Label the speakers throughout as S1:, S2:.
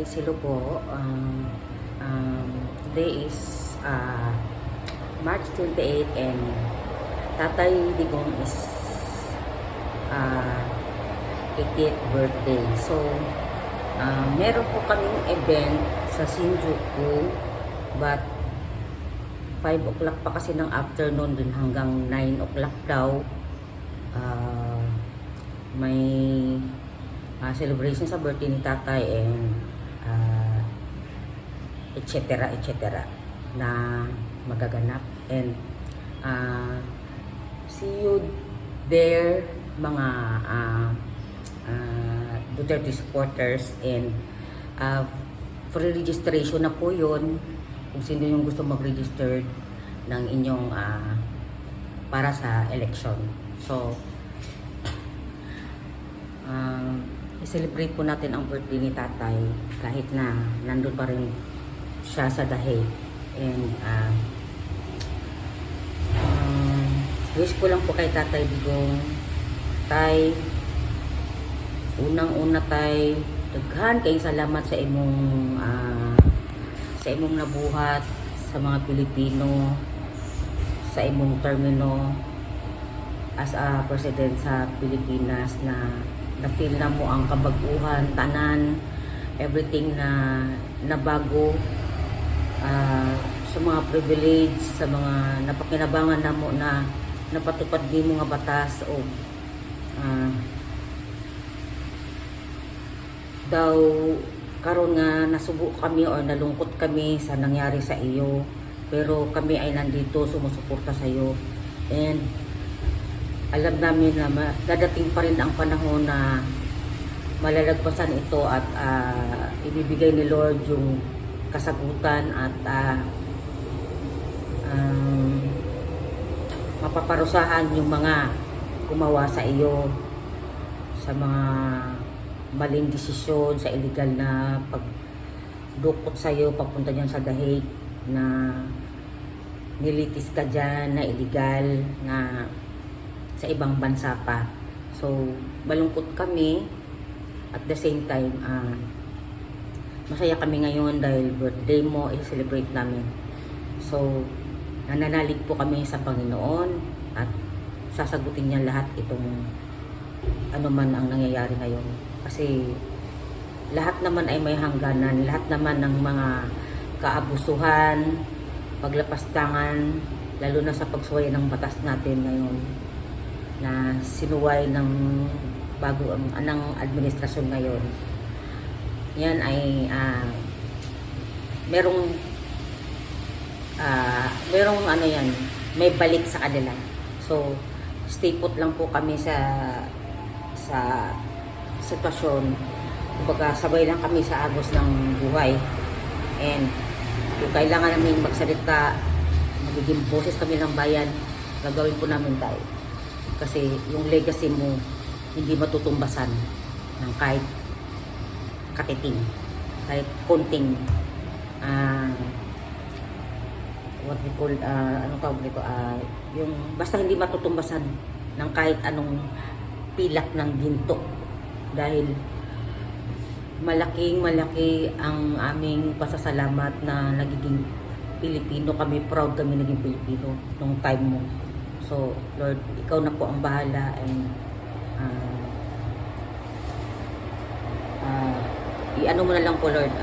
S1: guys, hello po. Today is March 28 and Tatay Digong is 80th birthday. So, meron po kaming event sa Shinjuku, but 5 o'clock pa kasi ng afternoon din hanggang 9 o'clock daw. May celebration sa birthday ni Tatay and etc. na magaganap. And see you there mga Duterte supporters, and free registration na po yun kung sino yung gusto mag-register ng inyong para sa election. So i-celebrate po natin ang birthday ni Tatay kahit na nandun pa rin siya sa The Hague. And wish ko lang po kay Tatay Digong, Tay, unang-una Tay, daghan kayong salamat sa imong nabuhat sa mga Pilipino, sa imong termino as a president sa Pilipinas, na na-feel na mo ang kabaguhan, tanan, everything na nabago, sa mga privilege, sa mga napakinabangan na mo na napatupad di mo nga batas o daw karon nga nasubo kami or nalungkot kami sa nangyari sa iyo, pero kami ay nandito sumusuporta sa iyo, and alam namin na dadating pa rin ang panahon na malalagpasan ito at ibibigay ni Lord yung kasagutan at mapaparusahan yung mga gumawa sa iyo sa mga maling desisyon, sa illegal na pagdukot sa iyo papunta dyan sa The Hague, na nilitis ka dyan na illegal na sa ibang bansa pa. So malungkot kami, at the same time masaya kami ngayon dahil birthday mo, i-celebrate namin. So nananalig po kami sa Panginoon at sasagutin niya lahat itong ano man ang nangyayari ngayon, kasi lahat naman ay may hangganan, lahat naman ng mga kaabusuhan, paglapastangan, lalo na sa pagsuway ng batas natin ngayon na sinuway ng bago ng administrasyon ngayon. Yan ay merong ano yan, may balik sa kanila. So stay put lang po kami sa sitwasyon. Kumbaga sabay lang kami sa agos ng buhay, and kung kailangan namin magsalita, magiging boses kami ng bayan, gagawin po namin tayo. Kasi yung legacy mo hindi matutumbasan ng kahit katiting, kahit konting what we call ano tawag dito, yung basta hindi matutumbasan ng kahit anong pilak ng ginto, dahil malaki ang aming pasasalamat na nagiging Pilipino kami, proud kami naging Pilipino nung time mo. So Lord, ikaw na po ang bahala, and i-ano mo na lang po Lord,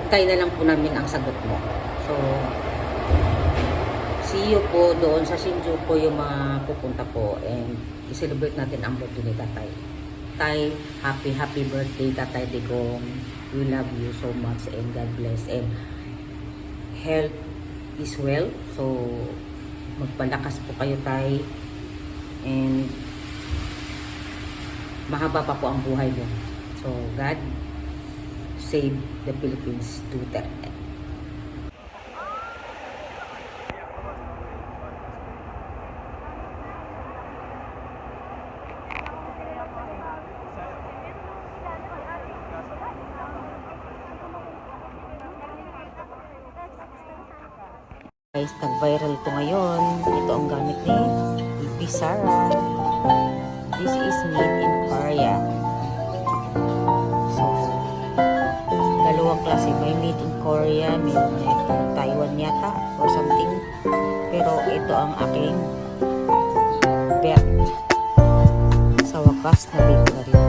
S1: hintay na lang po namin ang sagot mo. So see you po doon sa Shinjuku, yung mga pupunta po, and i-celebrate natin ang birthday ni Tatay. Tay, happy birthday Tatay Digong. We love you so much, and God bless, and health is well. So magpalakas po kayo Tay, and mahaba pa po ang buhay mo. So God save the Philippines, Duterte. Guys, nag-viral ito ngayon. Ito ang gamit ni Bibi Sara. This is made in Korea. Korea, mayroon na ito Taiwan yata or something. Pero ito ang aking bet. Sa wakas, nabili ko na rin